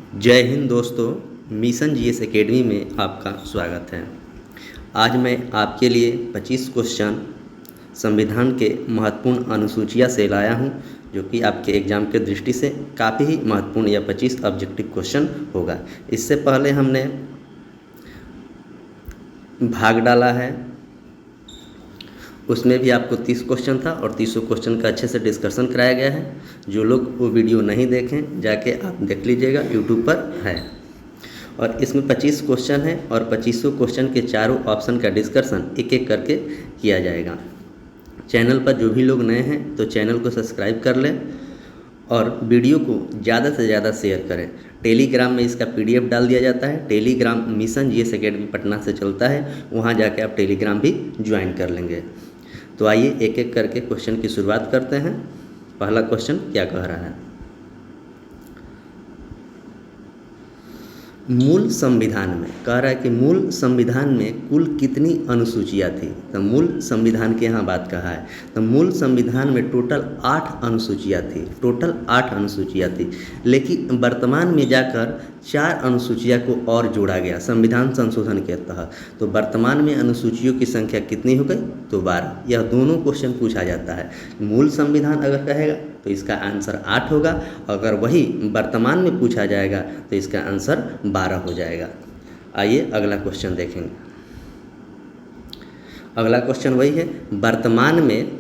जय हिंद दोस्तों। Mission GS academy में आपका स्वागत है। आज मैं आपके लिए 25 क्वेश्चन संविधान के महत्वपूर्ण अनुसूचियाँ से लाया हूँ, जो कि आपके एग्ज़ाम के दृष्टि से काफ़ी ही महत्वपूर्ण या 25 ऑब्जेक्टिव क्वेश्चन होगा। इससे पहले हमने भाग डाला है, उसमें भी आपको 30 क्वेश्चन था और 30 क्वेश्चन का अच्छे से डिस्कशन कराया गया है। जो लोग वो वीडियो नहीं देखें जाके आप देख लीजिएगा, यूट्यूब पर है। और इसमें 25 क्वेश्चन है और 25 क्वेश्चन के चारों ऑप्शन का डिस्कशन एक एक करके किया जाएगा। चैनल पर जो भी लोग नए हैं तो चैनल को सब्सक्राइब कर लें और वीडियो को ज़्यादा से ज़्यादा शेयर करें। टेलीग्राम में इसका पीडीएफ डाल दिया जाता है। Telegram mission GS academy Patna से चलता है, वहाँ जाके आप टेलीग्राम भी ज्वाइन कर लेंगे। तो आइए एक एक करके क्वेश्चन की शुरुआत करते हैं। पहला क्वेश्चन क्या कह रहा है? मूल संविधान में कह रहा है कि मूल संविधान में कुल कितनी अनुसूचियाँ थी। तो मूल संविधान के यहाँ बात कहा है, तो मूल संविधान में टोटल 8 अनुसूचियाँ थी। टोटल 8 अनुसूचियाँ थी, लेकिन वर्तमान में जाकर 4 अनुसूचियाँ को और जोड़ा गया संविधान संशोधन के तहत। तो वर्तमान में अनुसूचियों की संख्या कितनी हो गई? तो 12। यह दोनों क्वेश्चन पूछा जाता है। मूल संविधान अगर कहेगा तो इसका आंसर 8 होगा, अगर वही वर्तमान में पूछा जाएगा तो इसका आंसर 12 हो जाएगा। आइए अगला क्वेश्चन देखेंगे। अगला क्वेश्चन वही है, वर्तमान में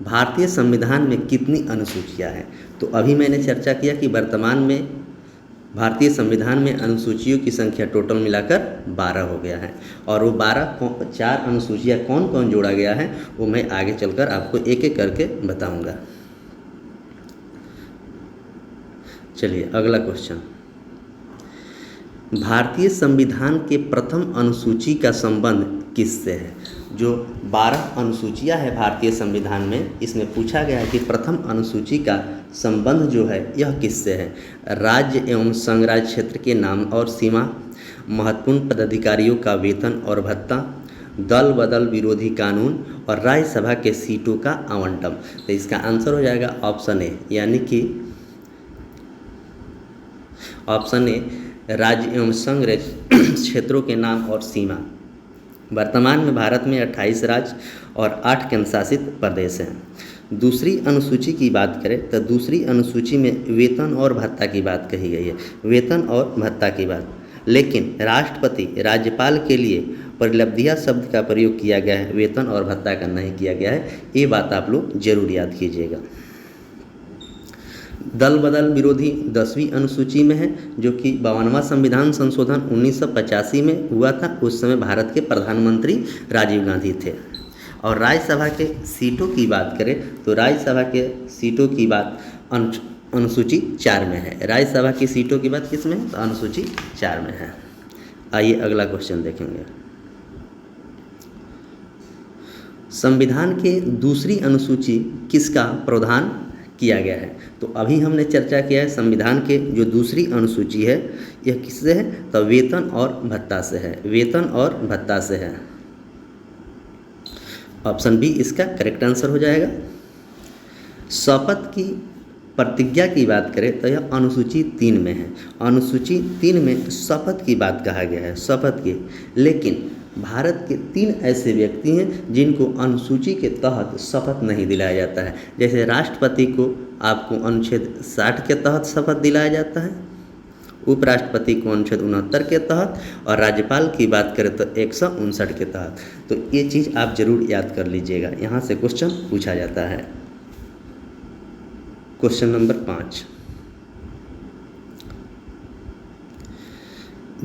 भारतीय संविधान में कितनी अनुसूचियां हैं। तो अभी मैंने चर्चा किया कि वर्तमान में भारतीय संविधान में अनुसूचियों की संख्या टोटल मिलाकर 12 हो गया है, और वो 4 अनुसूचियां कौन कौन जोड़ा गया है वो मैं आगे चलकर आपको एक एक करके बताऊंगा। चलिए अगला क्वेश्चन, भारतीय संविधान के प्रथम अनुसूची का संबंध किससे है। जो 12 अनुसूचियां है भारतीय संविधान में, इसमें पूछा गया है कि प्रथम अनुसूची का संबंध जो है यह किससे है। राज्य एवं संघ राज्य क्षेत्र के नाम और सीमा, महत्वपूर्ण पदाधिकारियों का वेतन और भत्ता, दल बदल विरोधी कानून और राज्यसभा के सीटों का आवंटन। तो इसका आंसर हो जाएगा ऑप्शन ए, यानी कि ऑप्शन ए, राज्य एवं संघ क्षेत्रों के नाम और सीमा। वर्तमान में भारत में 28 राज्य और 8 केंद्र शासित प्रदेश हैं। दूसरी अनुसूची की बात करें तो दूसरी अनुसूची में वेतन और भत्ता की बात कही गई है, वेतन और भत्ता की बात। लेकिन राष्ट्रपति राज्यपाल के लिए परिलब्धियां शब्द का प्रयोग किया गया है, वेतन और भत्ता का नहीं किया गया है। ये बात आप लोग जरूर याद कीजिएगा। दल बदल विरोधी 10वीं अनुसूची में है, जो कि 52वां संविधान संशोधन 1985 में हुआ था। उस समय भारत के प्रधानमंत्री राजीव गांधी थे। और राज्यसभा के सीटों की बात करें तो राज्यसभा के सीटों की बात अनुसूची 4 में है। राज्यसभा की सीटों की बात किस में है? तो अनुसूची 4 में है। आइए अगला क्वेश्चन देखेंगे। संविधान के दूसरी अनुसूची किसका प्रावधान किया गया है। तो अभी हमने चर्चा किया है संविधान के जो दूसरी अनुसूची है यह किससे है, तो वेतन और भत्ता से है। वेतन और भत्ता से है। ऑप्शन बी इसका करेक्ट आंसर हो जाएगा। शपथ की प्रतिज्ञा की बात करें तो यह अनुसूची 3 में है। अनुसूची 3 में शपथ की बात कहा गया है, शपथ की। लेकिन भारत के 3 ऐसे व्यक्ति हैं जिनको अनुसूची के तहत शपथ नहीं दिलाया जाता है। जैसे राष्ट्रपति को आपको अनुच्छेद 60 के तहत शपथ दिलाया जाता है, उपराष्ट्रपति को अनुच्छेद 69 के तहत, और राज्यपाल की बात करें तो 159 के तहत। तो ये चीज़ आप जरूर याद कर लीजिएगा, यहाँ से क्वेश्चन पूछा जाता है। क्वेश्चन नंबर 5,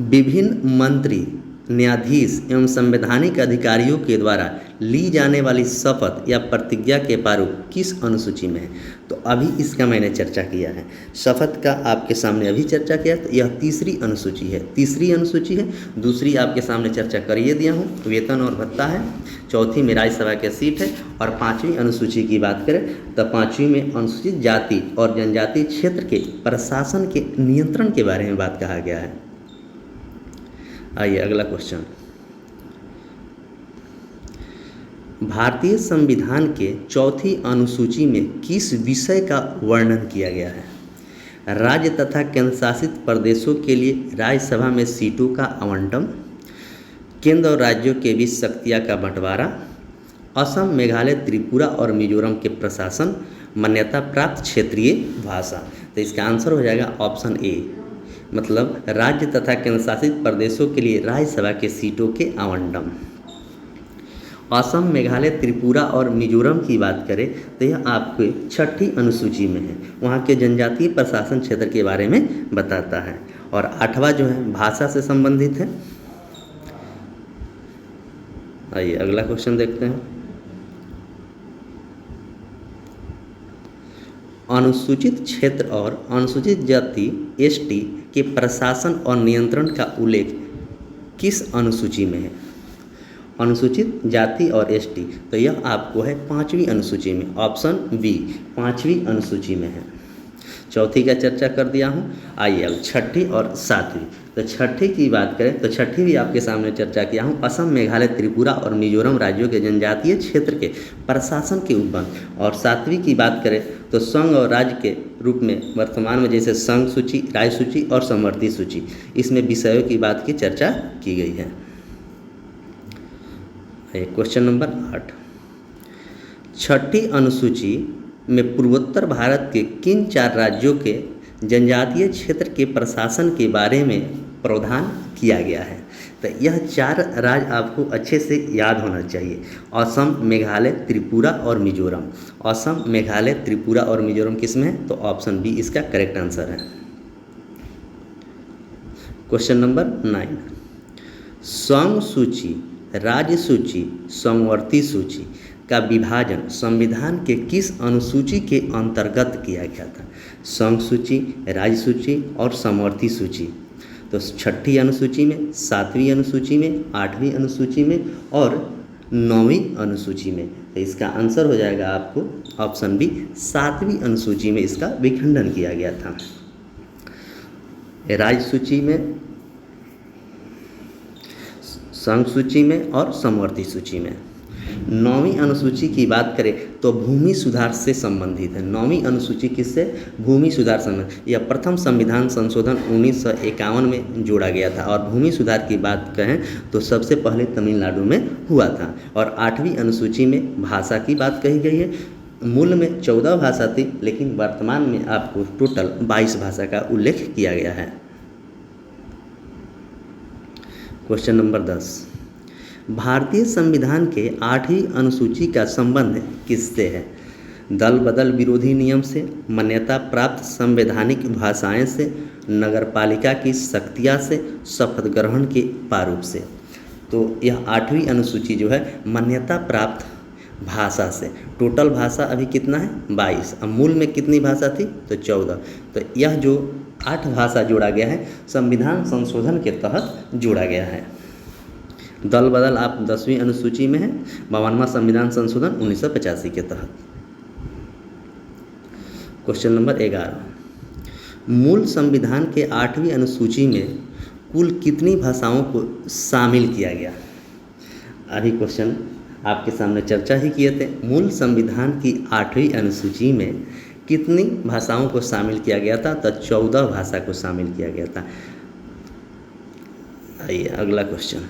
विभिन्न मंत्री, न्यायाधीश एवं संवैधानिक अधिकारियों के द्वारा ली जाने वाली शपथ या प्रतिज्ञा के प्रारूप किस अनुसूची में है। तो अभी इसका मैंने चर्चा किया है, शपथ का आपके सामने अभी चर्चा किया। तो यह तीसरी अनुसूची है, तीसरी अनुसूची है। दूसरी आपके सामने चर्चा करिए दिया हूँ, वेतन और भत्ता है। चौथी में राज्यसभा के सीट है। और 5वीं अनुसूची की बात करें तो 5वीं में अनुसूचित जाति और जनजाति क्षेत्र के प्रशासन के नियंत्रण के बारे में बात कहा गया है। आइए अगला क्वेश्चन, भारतीय संविधान के चौथी अनुसूची में किस विषय का वर्णन किया गया है। राज्य तथा केंद्र शासित प्रदेशों के लिए राज्यसभा में सीटों का आवंटन, केंद्र और राज्यों के बीच शक्तियाँ का बंटवारा, असम, मेघालय, त्रिपुरा और मिजोरम के प्रशासन, मान्यता प्राप्त क्षेत्रीय भाषा। तो इसका आंसर हो जाएगा ऑप्शन ए, मतलब राज्य तथा केंद्र शासित प्रदेशों के लिए राज्यसभा के सीटों के आवंटन। असम, मेघालय, त्रिपुरा और मिजोरम की बात करें तो यह आपके 6ठी अनुसूची में है, वहाँ के जनजातीय प्रशासन क्षेत्र के बारे में बताता है। और 8वां जो है भाषा से संबंधित है। आइए अगला क्वेश्चन देखते हैं। अनुसूचित क्षेत्र और अनुसूचित जाति एसटी के प्रशासन और नियंत्रण का उल्लेख किस अनुसूची में है? अनुसूचित जाति और एसटी, तो यह आपको है 5वीं अनुसूची में, ऑप्शन बी 5वीं अनुसूची में है। चौथी का चर्चा कर दिया हूँ। आइए अब 6ठी और 7वीं। तो 6ठी की बात करें तो 6ठी भी आपके सामने चर्चा किया हूँ। असम, मेघालय, त्रिपुरा और मिजोरम राज्यों के जनजातीय क्षेत्र के प्रशासन के उपबंध। और 7वीं की बात करें तो संघ और राज्य के रूप में वर्तमान में जैसे संघ सूची, राज्य सूची और समवर्ती सूची, इसमें विषयों की बात की चर्चा की गई है। क्वेश्चन नंबर 8, 6ठी अनुसूची में पूर्वोत्तर भारत के किन 4 राज्यों के जनजातीय क्षेत्र के प्रशासन के बारे में प्रावधान किया गया है? तो यह 4 राज्य आपको अच्छे से याद होना चाहिए। असम, मेघालय, त्रिपुरा और मिजोरम। असम, मेघालय, त्रिपुरा और मिजोरम किसमें है? तो ऑप्शन बी इसका करेक्ट आंसर है। क्वेश्चन नंबर 9, संघ सूची, राज्य सूची, समवर्ती सूची का विभाजन संविधान के किस अनुसूची के अंतर्गत किया गया था? संघ सूची, राज्य सूची और समवर्ती सूची। तो 6ठी अनुसूची में, 7वीं अनुसूची में, 8वीं अनुसूची में और 9वीं अनुसूची में। तो इसका आंसर हो जाएगा आपको ऑप्शन बी 7वीं अनुसूची में इसका विखंडन किया गया था। राज्य सूची में, संघ सूची में और समवर्ती सूची में। 9वीं अनुसूची की बात करें तो भूमि सुधार से संबंधित है। 9वीं अनुसूची किससे? भूमि सुधार संबंधित। यह प्रथम संविधान संशोधन 1951 में जोड़ा गया था। और भूमि सुधार की बात कहें तो सबसे पहले तमिलनाडु में हुआ था। और 8वीं अनुसूची में भाषा की बात कही गई है। मूल में 14 भाषा थी, लेकिन वर्तमान में आपको टोटल 22 भाषा का उल्लेख किया गया है। क्वेश्चन नंबर 10, भारतीय संविधान के 8वीं अनुसूची का संबंध किससे है? दल बदल विरोधी नियम से, मान्यता प्राप्त संवैधानिक भाषाएं से, नगरपालिका की शक्तियाँ से, शपथ ग्रहण के प्रारूप से। तो यह 8वीं अनुसूची जो है मान्यता प्राप्त भाषा से। टोटल भाषा अभी कितना है? 22। अब मूल में कितनी भाषा थी? तो 14। तो यह जो 8 भाषा जोड़ा गया है संविधान संशोधन के तहत जोड़ा गया है। दल बदल आप 10वीं अनुसूची में है, 52वां संविधान संशोधन 1985 के तहत। क्वेश्चन नंबर 11, मूल संविधान के 8वीं अनुसूची में कुल कितनी भाषाओं को शामिल किया गया? अभी क्वेश्चन आपके सामने चर्चा ही किए थे। मूल संविधान की 8वीं अनुसूची में कितनी भाषाओं को शामिल किया गया था? तो 14 भाषा को शामिल किया गया था। आइए अगला क्वेश्चन,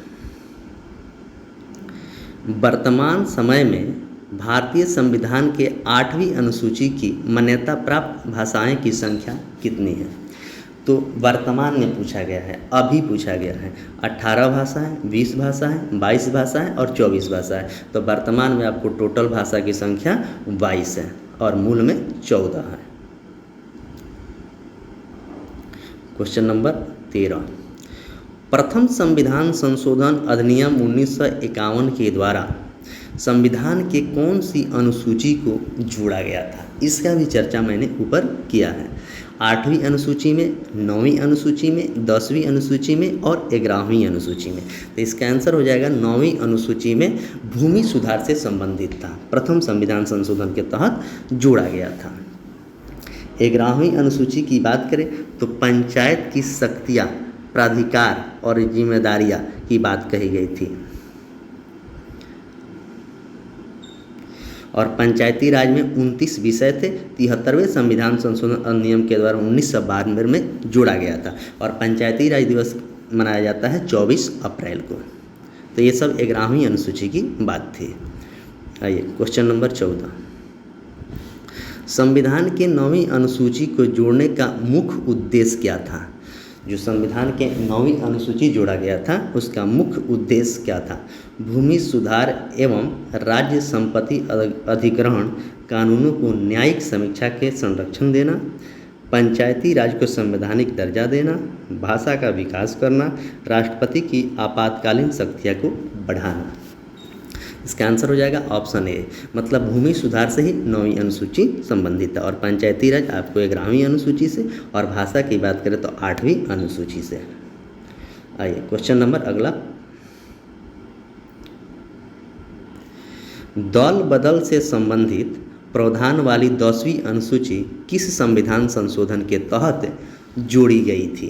वर्तमान समय में भारतीय संविधान के 8वीं अनुसूची की मान्यता प्राप्त भाषाएं की संख्या कितनी है? तो वर्तमान में पूछा गया है, अभी पूछा गया है। 18 भाषाएं, 20 भाषाएं, 22 भाषाएं और 24 भाषाएं। तो वर्तमान में आपको टोटल भाषा की संख्या 22 है और मूल में 14 है। क्वेश्चन नंबर 13, प्रथम संविधान संशोधन अधिनियम 1951 के द्वारा संविधान के कौन सी अनुसूची को जोड़ा गया था? इसका भी चर्चा मैंने ऊपर किया है। 8वीं अनुसूची में, 9वीं अनुसूची में, 10वीं अनुसूची में और 11वीं अनुसूची में। तो इसका आंसर हो जाएगा 9वीं अनुसूची में भूमि सुधार से संबंधित था, प्रथम संविधान संशोधन के तहत जोड़ा गया था। 11वीं अनुसूची की बात करें तो पंचायत की शक्तियाँ, प्राधिकार और जिम्मेदारियाँ की बात कही गई थी। और पंचायती राज में 29 विषय थे। 73वें संविधान संशोधन अधिनियम के द्वारा 1992 में जोड़ा गया था और पंचायती राज दिवस मनाया जाता है 24 अप्रैल को। तो ये सब 11वीं अनुसूची की बात थी। आइए क्वेश्चन नंबर 14, संविधान के 9वीं अनुसूची को जोड़ने का मुख्य उद्देश्य क्या था? जो संविधान के 9वीं अनुसूची जोड़ा गया था उसका मुख्य उद्देश्य क्या था? भूमि सुधार एवं राज्य संपत्ति अधिग्रहण कानूनों को न्यायिक समीक्षा के संरक्षण देना, पंचायती राज को संवैधानिक दर्जा देना, भाषा का विकास करना, राष्ट्रपति की आपातकालीन शक्तियाँ को बढ़ाना। इसका आंसर हो जाएगा ऑप्शन ए, मतलब भूमि सुधार से ही 9वीं अनुसूची संबंधित है और पंचायती राज आपको 11वीं अनुसूची से और भाषा की बात करें तो 8वीं अनुसूची से। आइए क्वेश्चन नंबर अगला, दल बदल से संबंधित प्रावधान वाली 10वीं अनुसूची किस संविधान संशोधन के तहत जोड़ी गई थी?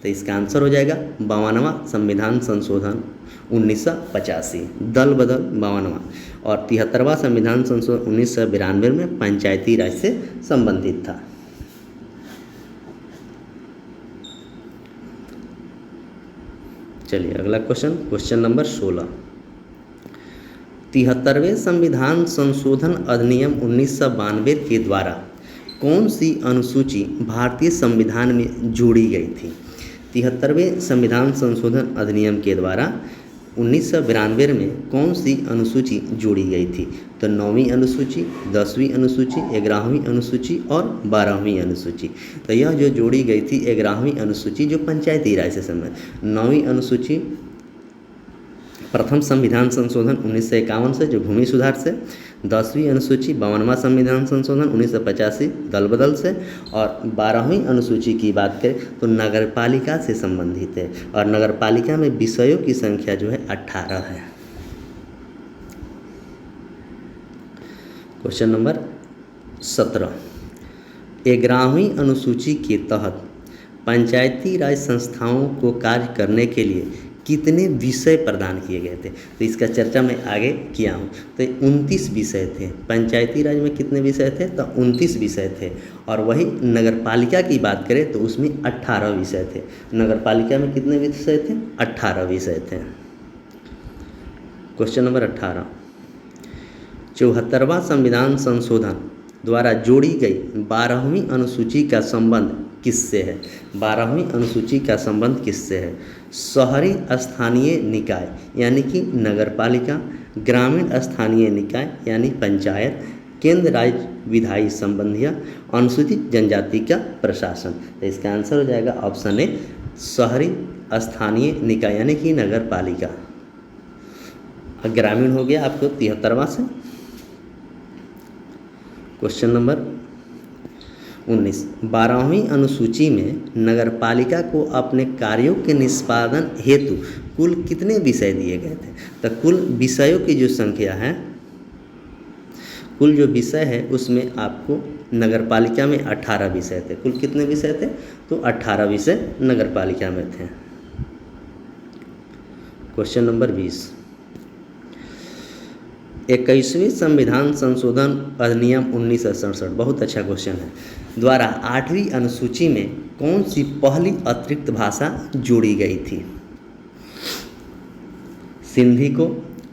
तो इसका आंसर हो जाएगा 52वां संविधान संशोधन 1985, दल बदल 52वां, और 73वां संविधान संशोधन 1992 में पंचायती राज से संबंधित था। चलिए अगला क्वेश्चन नंबर 16, 73वें संविधान संशोधन अधिनियम 1992 के द्वारा कौन सी अनुसूची भारतीय संविधान में जोड़ी गई थी? 73वें संविधान संशोधन अधिनियम के द्वारा 1992 में कौन सी अनुसूची जोड़ी गई थी? तो 9वीं अनुसूची, 10वीं अनुसूची, 11वीं अनुसूची और 12वीं अनुसूची। तो यह जो जोड़ी गई थी 11वीं अनुसूची जो पंचायती राज से संबंधित, 9वीं अनुसूची प्रथम संविधान संशोधन 1951 से जो भूमि सुधार से, 10वीं अनुसूची 52वां संविधान संशोधन 1985 दल बदल से, और 12वीं अनुसूची की बात करें तो नगरपालिका से संबंधित है और नगरपालिका में विषयों की संख्या जो है 18 है। क्वेश्चन नंबर 17, 11वीं अनुसूची के तहत पंचायती राज संस्थाओं को कार्य करने के लिए कितने विषय प्रदान किए गए थे? तो इसका चर्चा मैं आगे किया हूँ। तो 29 विषय थे। पंचायती राज में कितने विषय थे? तो 29 विषय थे। और वही नगरपालिका की बात करें तो उसमें 18 विषय थे। नगरपालिका में कितने विषय थे? 18 विषय थे। क्वेश्चन नंबर 18, 74वां संविधान संशोधन द्वारा जोड़ी गई 12वीं अनुसूची का संबंध किससे है? 12वीं अनुसूची का संबंध किससे है? शहरी स्थानीय निकाय यानी कि नगरपालिका, ग्रामीण स्थानीय निकाय यानी पंचायत, केंद्र राज्य विधायी संबंधियाँ, अनुसूचित जनजाति का प्रशासन। तो इसका आंसर हो जाएगा ऑप्शन ए, शहरी स्थानीय निकाय यानी कि नगरपालिका। ग्रामीण हो गया आपको 73वां से। क्वेश्चन नंबर 19, 12वीं अनुसूची में नगरपालिका को अपने कार्यों के निष्पादन हेतु कुल कितने विषय दिए गए थे? तो कुल विषयों की जो संख्या है, कुल जो विषय है उसमें आपको नगरपालिका में 18 विषय थे। कुल कितने विषय थे? तो 18 विषय नगरपालिका में थे। क्वेश्चन नंबर 20, 21वें संविधान संशोधन अधिनियम 1967, बहुत अच्छा क्वेश्चन है, द्वारा 8वीं अनुसूची में कौन सी पहली अतिरिक्त भाषा जोड़ी गई थी? सिंधी को,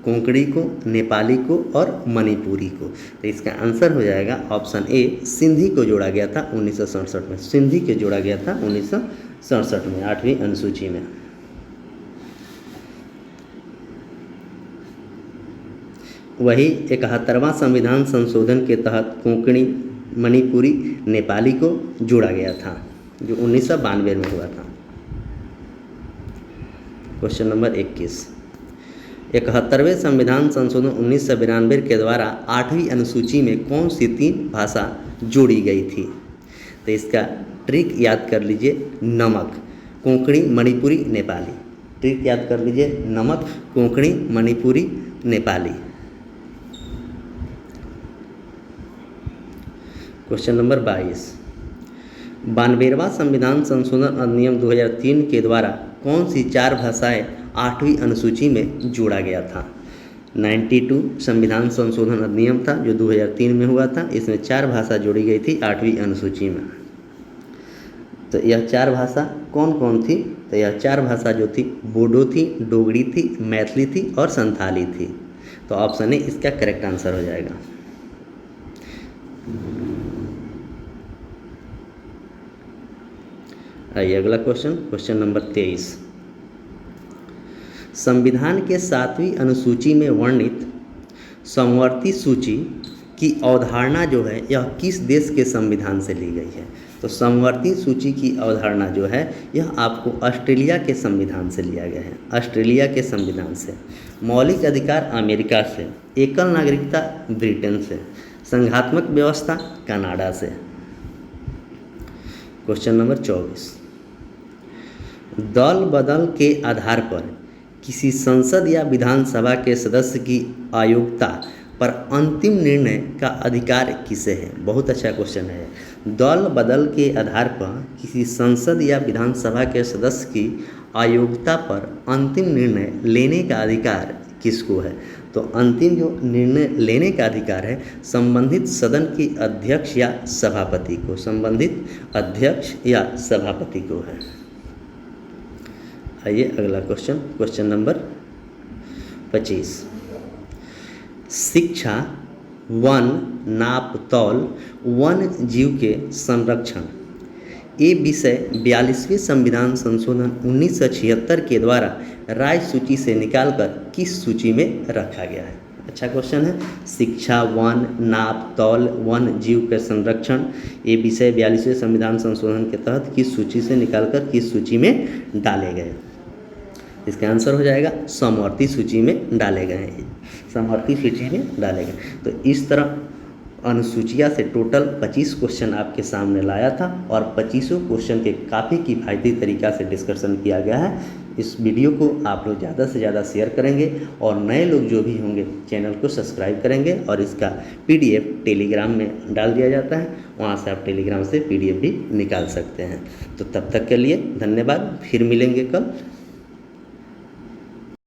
कोंकणी को, नेपाली को और मणिपुरी को। तो इसका आंसर हो जाएगा ऑप्शन ए, सिंधी को जोड़ा गया था 1967 में। सिंधी को जोड़ा गया था 1967 में 8वीं अनुसूची में। वही 71वां संविधान संशोधन के तहत कोंकणी, मणिपुरी, नेपाली को जोड़ा गया था जो 1992 में हुआ था। क्वेश्चन नंबर 21, 71वें संविधान संशोधन 1992 के द्वारा 8वीं अनुसूची में कौन सी 3 भाषा जोड़ी गई थी? तो इसका ट्रिक याद कर लीजिए, नमक, कोंकणी, मणिपुरी, नेपाली। ट्रिक याद कर लीजिए, नमक, कोंकणी, मणिपुरी, नेपाली। क्वेश्चन नंबर 22, 92वां संविधान संशोधन अधिनियम 2003 के द्वारा कौन सी 4 भाषाएं 8वीं अनुसूची में जोड़ा गया था? 92 संविधान संशोधन अधिनियम था जो 2003 में हुआ था। इसमें 4 भाषा जोड़ी गई थी 8वीं अनुसूची में। तो यह 4 भाषा कौन कौन थी? तो यह 4 भाषा जो थी बोडो थी, डोगरी थी, मैथिली थी और संथाली थी। तो ऑप्शन ए इसका करेक्ट आंसर हो जाएगा। आइए अगला क्वेश्चन, क्वेश्चन नंबर 23। संविधान के 7वीं अनुसूची में वर्णित समवर्ती सूची की अवधारणा जो है यह किस देश के संविधान से ली गई है? तो समवर्ती सूची की अवधारणा जो है यह आपको ऑस्ट्रेलिया के संविधान से लिया गया है, ऑस्ट्रेलिया के संविधान से। मौलिक अधिकार अमेरिका से, एकल नागरिकता ब्रिटेन से, संघात्मक व्यवस्था कनाडा से। Question number 24। दल बदल के आधार पर किसी संसद या विधानसभा के सदस्य की अयोग्यता पर अंतिम निर्णय का अधिकार किसे है? बहुत अच्छा क्वेश्चन है। दल बदल के आधार पर किसी संसद या विधानसभा के सदस्य की अयोग्यता पर अंतिम निर्णय लेने का अधिकार किसको है? तो अंतिम जो निर्णय लेने का अधिकार है संबंधित सदन की अध्यक्ष या सभापति को, संबंधित अध्यक्ष या सभापति को है। आइए अगला क्वेश्चन, क्वेश्चन नंबर 25। शिक्षा, वन, नाप तौल, वन जीव के संरक्षण ये विषय 42वें संविधान संशोधन 1976 के द्वारा राज्य सूची से निकालकर किस सूची में रखा गया है? अच्छा क्वेश्चन है। शिक्षा, वन, नाप तौल, वन जीव के संरक्षण ये विषय 42वें संविधान संशोधन के तहत किस सूची से निकालकर किस सूची में डाले गए? इसका आंसर हो जाएगा समवर्ती सूची में डाले गए हैं, समवर्ती सूची में डाले गए। तो इस तरह अनुसूचिया से टोटल 25 क्वेश्चन आपके सामने लाया था और 25 क्वेश्चन के काफ़ी किफ़ायती तरीक़ा से डिस्कशन किया गया है। इस वीडियो को आप लोग ज़्यादा से ज़्यादा शेयर करेंगे और नए लोग जो भी होंगे चैनल को सब्सक्राइब करेंगे और इसका PDF टेलीग्राम में डाल दिया जाता है, वहाँ से आप टेलीग्राम से PDF भी निकाल सकते हैं। तो तब तक के लिए धन्यवाद, फिर मिलेंगे कल।